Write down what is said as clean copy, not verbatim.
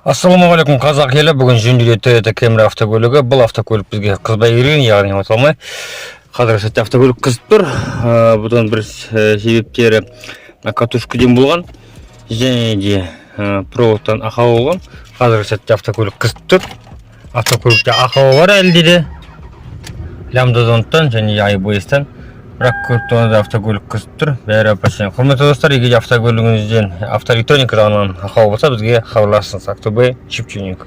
Ассалаумағалейкум қазақ елі. Бүгін жөнделуде Toyota Camry автокөлігі. Бұл автокөлік бізге қызбай үйрен, яғни ұмытылмай. Қазіргі сәтте автокөлік қызып тұр. Бұдан бір себептері катушкіден болған және де проводтан ақау болған. Қазіргі сәтте автокөлік қызып тұр. Автокөлікте ақауы бар әлде де. Лямбда-зондтан және айбойыстан. Бірақ көп тонада автокөлік қызып тұр. Бәрі апасен. Құрметті достар, егер автокөлігіңізден автоэлектроника жағынан ақау болса, бізге хабарласыңыз. Ақтөбе Чип Тюнинг.